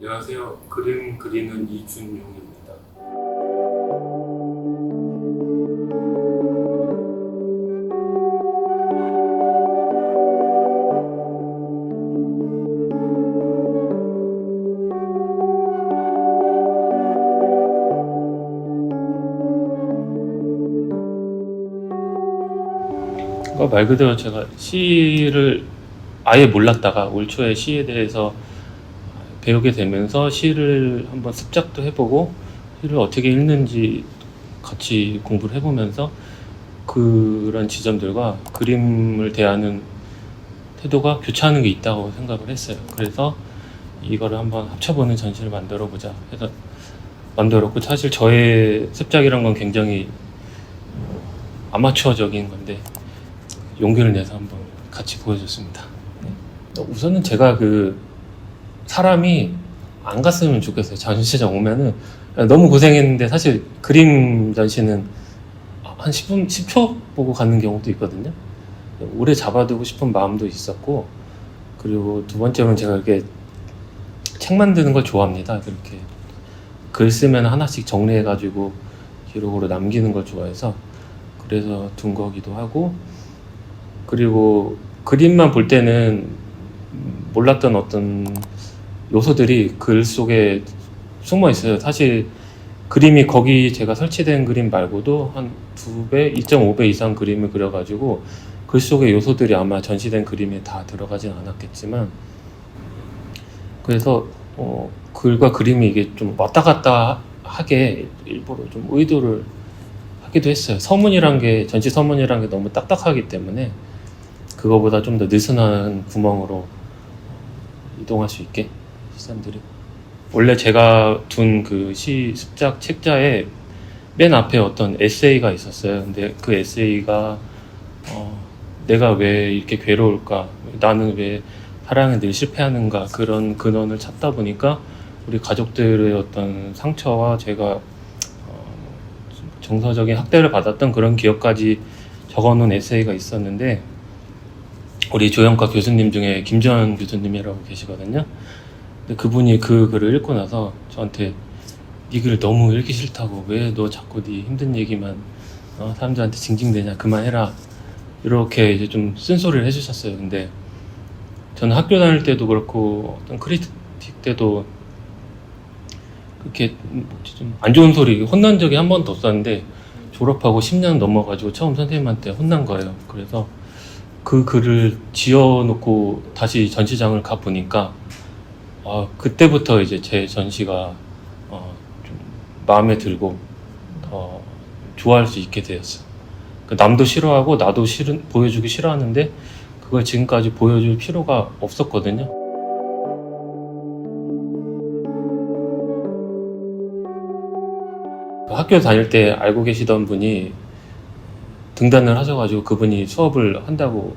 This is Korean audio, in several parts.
안녕하세요. 그림 그리는 이준용입니다. 말 그대로 제가 시를 아예 몰랐다가 올 초에 시에 대해서 배우게 되면서 시를 한번 습작도 해보고 시를 어떻게 읽는지 같이 공부를 해보면서 그런 지점들과 그림을 대하는 태도가 교차하는 게 있다고 생각을 했어요. 그래서 이거를 한번 합쳐보는 전시를 만들어 보자 해서 만들었고, 사실 저의 습작이란 건 굉장히 아마추어적인 건데 용기를 내서 한번 같이 보여줬습니다. 네. 우선은 제가 사람이 안 갔으면 좋겠어요. 전시장 오면은 너무 고생했는데, 사실 그림 전시는 한 10분, 10초 보고 가는 경우도 있거든요. 오래 잡아두고 싶은 마음도 있었고, 그리고 두 번째로는 제가 이렇게 책 만드는 걸 좋아합니다. 그렇게 글 쓰면 하나씩 정리해가지고 기록으로 남기는 걸 좋아해서 그래서 둔 거기도 하고, 그리고 그림만 볼 때는 몰랐던 어떤 요소들이 글 속에 숨어 있어요. 사실 그림이 거기 제가 설치된 그림 말고도 한 2배, 2.5배 이상 그림을 그려가지고 글 속의 요소들이 아마 전시된 그림에 다 들어가진 않았겠지만, 그래서 글과 그림이 이게 좀 왔다 갔다 하게 일부러 좀 의도를 하기도 했어요. 서문이란 게, 전시 서문이란 게 너무 딱딱하기 때문에 그거보다 좀 더 느슨한 구멍으로 이동할 수 있게 시선들이. 원래 제가 둔 그 시 습작 책자에 맨 앞에 어떤 에세이가 있었어요. 근데 그 에세이가 내가 왜 이렇게 괴로울까, 나는 왜 사랑에 늘 실패하는가, 그런 근원을 찾다 보니까 우리 가족들의 어떤 상처와 제가 정서적인 학대를 받았던 그런 기억까지 적어놓은 에세이가 있었는데, 우리 조형과 교수님 중에 김지원 교수님이라고 계시거든요. 근데 그분이 그 글을 읽고 나서 저한테 네 글 너무 읽기 싫다고, 왜 너 자꾸 네 힘든 얘기만 사람들한테 징징대냐, 그만해라, 이렇게 이제 좀 쓴소리를 해주셨어요. 근데 저는 학교 다닐 때도 그렇고 어떤 크리틱 때도 그렇게 좀 안 좋은 소리, 혼난 적이 한 번도 없었는데 졸업하고 10년 넘어가지고 처음 선생님한테 혼난 거예요. 그래서 그 글을 지어놓고 다시 전시장을 가 보니까 그때부터 이제 제 전시가 좀 마음에 들고 더 좋아할 수 있게 되었어요. 남도 싫어하고 나도 보여주기 싫어하는데 그걸 지금까지 보여줄 필요가 없었거든요. 학교 다닐 때 알고 계시던 분이 등단을 하셔가지고 그분이 수업을 한다고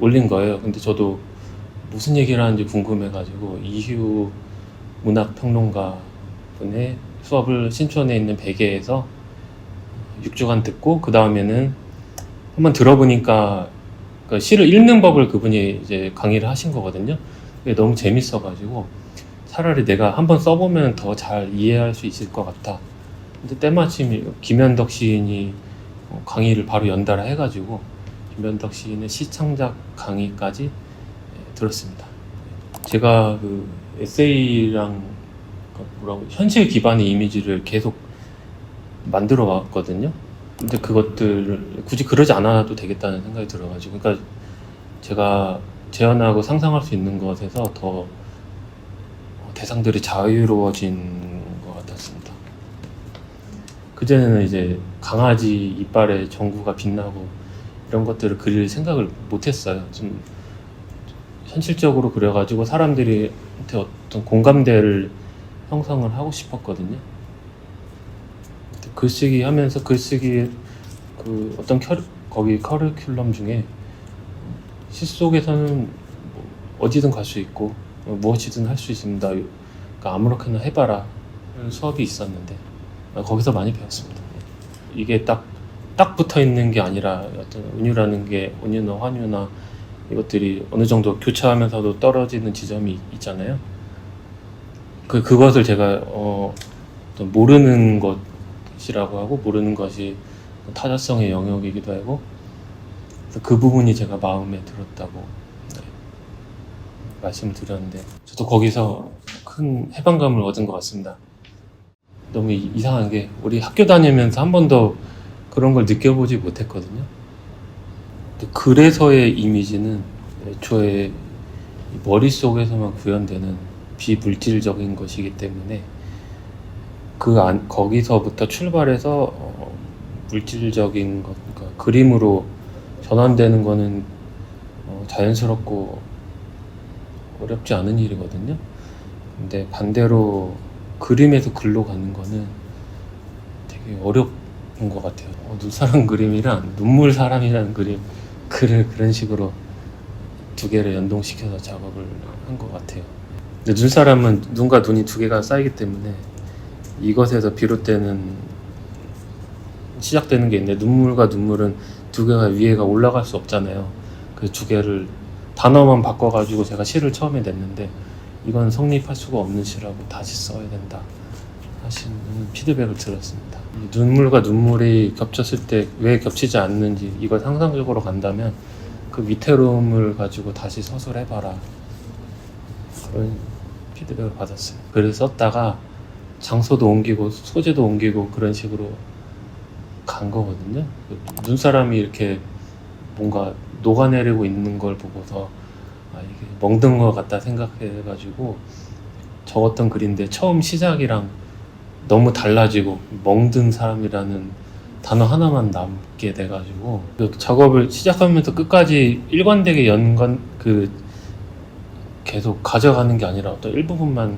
올린 거예요. 근데 저도 무슨 얘기를 하는지 궁금해가지고 이휴 문학평론가 분의 수업을 신촌에 있는 베개에서 6주간 듣고, 그 다음에는 한번 들어보니까 그 시를 읽는 법을 그분이 이제 강의를 하신 거거든요. 그게 너무 재밌어가지고 차라리 내가 한번 써보면 더 잘 이해할 수 있을 것 같아. 근데 때마침 김현덕 시인이 강의를 바로 연달아 해가지고 김현덕 시인의 시창작 강의까지 들었습니다. 제가 그 에세이랑 현실 기반의 이미지를 계속 만들어 왔거든요. 근데 그것들을 굳이 그러지 않아도 되겠다는 생각이 들어가지고, 그러니까 제가 재현하고 상상할 수 있는 것에서 더 대상들이 자유로워진 것 같았습니다. 그전에는 이제 강아지 이빨에 전구가 빛나고 이런 것들을 그릴 생각을 못했어요. 좀 현실적으로 그려가지고 사람들한테 어떤 공감대를 형성을 하고 싶었거든요. 글쓰기 하면서 글쓰기 그 어떤 거기 커리큘럼 중에 시 속에서는 뭐 어디든 갈 수 있고 무엇이든 할 수 있습니다. 그러니까 아무렇게나 해봐라 이런 수업이 있었는데 거기서 많이 배웠습니다. 이게 딱 붙어 있는 게 아니라 어떤 은유라는 게, 은유나 환유나 이것들이 어느 정도 교차하면서도 떨어지는 지점이 있잖아요. 그것을 제가 또 모르는 것이라고 하고 모르는 것이 타자성의 영역이기도 하고 그래서 그 부분이 제가 마음에 들었다고 말씀을 드렸는데 저도 거기서 큰 해방감을 얻은 것 같습니다. 너무 이상한 게 우리 학교 다니면서 한 번도 그런 걸 느껴보지 못했거든요. 그래서의 이미지는 애초에 머릿속에서만 구현되는 비물질적인 것이기 때문에 거기서부터 출발해서 물질적인 것, 그러니까 그림으로 전환되는 거는 자연스럽고 어렵지 않은 일이거든요. 근데 반대로 그림에서 글로 가는 거는 되게 어려운 것 같아요. 눈사람 그림이랑 눈물 사람이라는 글을 그런 식으로 두 개를 연동시켜서 작업을 한 것 같아요. 근데 눈사람은 눈과 눈이 두 개가 쌓이기 때문에 이것에서 비롯되는 시작되는 게 있는데 눈물과 눈물은 두 개가 위에가 올라갈 수 없잖아요. 그 두 개를 단어만 바꿔가지고 제가 시를 처음에 냈는데 이건 성립할 수가 없는 시라고 다시 써야 된다 하시는 피드백을 들었습니다. 눈물과 눈물이 겹쳤을 때 왜 겹치지 않는지 이걸 상상적으로 간다면 그 위태로움을 가지고 다시 서술해봐라 그런 피드백을 받았어요. 글을 썼다가 장소도 옮기고 소재도 옮기고 그런 식으로 간 거거든요. 눈사람이 이렇게 뭔가 녹아내리고 있는 걸 보고서 이게 멍든 것 같다 생각해가지고 적었던 글인데 처음 시작이랑 너무 달라지고 멍든 사람이라는 단어 하나만 남게 돼가지고 작업을 시작하면서 끝까지 일관되게 계속 가져가는 게 아니라 어떤 일부분만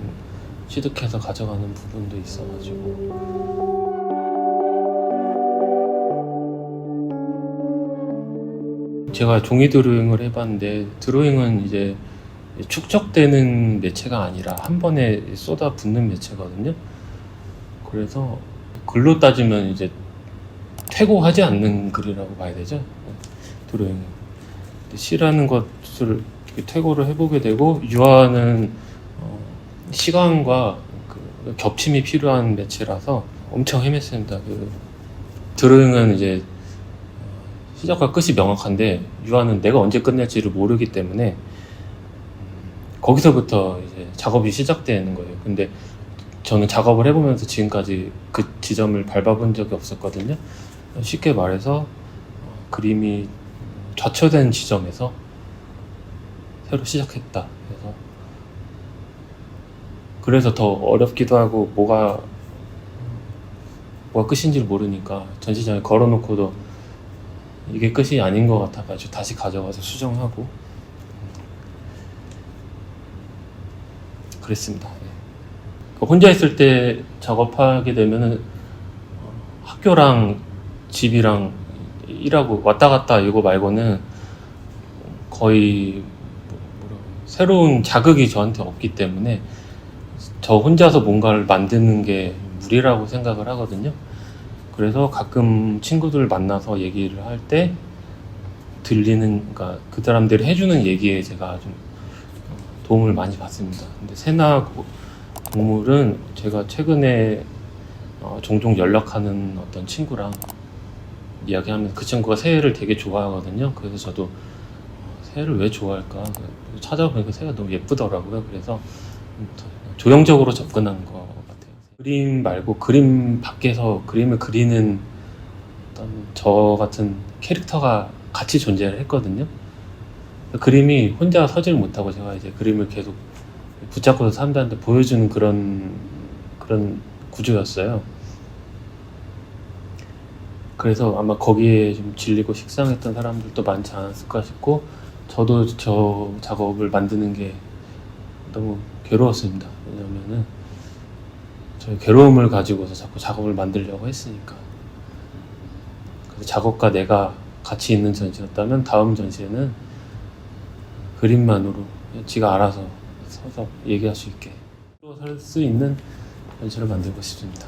취득해서 가져가는 부분도 있어가지고 제가 종이 드로잉을 해봤는데 드로잉은 이제 축적되는 매체가 아니라 한 번에 쏟아붓는 매체거든요. 그래서 글로 따지면 이제 퇴고하지 않는 글이라고 봐야 되죠. 드로잉은. 시라는 것을 퇴고를 해보게 되고 유화는 시간과 겹침이 필요한 매체라서 엄청 헤맸습니다. 드로잉은 이제 시작과 끝이 명확한데 유화는 내가 언제 끝낼지를 모르기 때문에 거기서부터 이제 작업이 시작되는 거예요. 근데 저는 작업을 해보면서 지금까지 그 지점을 밟아본 적이 없었거든요. 쉽게 말해서 그림이 좌초된 지점에서 새로 시작했다. 그래서 더 어렵기도 하고 뭐가 끝인지를 모르니까 전시장에 걸어놓고도 이게 끝이 아닌 것 같아가지고 다시 가져가서 수정하고 그랬습니다. 혼자 있을 때 작업하게 되면은 학교랑 집이랑 일하고 왔다 갔다 이거 말고는 거의 새로운 자극이 저한테 없기 때문에 저 혼자서 뭔가를 만드는 게 무리라고 생각을 하거든요. 그래서 가끔 친구들 만나서 얘기를 할 때 그러니까 그 사람들이 해주는 얘기에 제가 좀 도움을 많이 받습니다. 근데 새나 동물은 제가 최근에 종종 연락하는 어떤 친구랑 이야기하면서 그 친구가 새를 되게 좋아하거든요. 그래서 저도 새를 왜 좋아할까 찾아보니까 새가 너무 예쁘더라고요. 그래서 조형적으로 접근한 것 같아요. 그림 말고 그림 밖에서 그림을 그리는 어떤 저 같은 캐릭터가 같이 존재를 했거든요. 그림이 혼자 서질 못하고 제가 이제 그림을 계속 붙잡고서 사람들한테 보여주는 그런 구조였어요. 그래서 아마 거기에 좀 질리고 식상했던 사람들도 많지 않았을까 싶고 저도 저 작업을 만드는 게 너무 괴로웠습니다. 왜냐면은 저의 괴로움을 가지고서 자꾸 작업을 만들려고 했으니까. 그래서 작업과 내가 같이 있는 전시였다면 다음 전시에는 그림만으로 지가 알아서 서서 얘기할 수 있게 살 수 있는 전시를 만들고 싶습니다.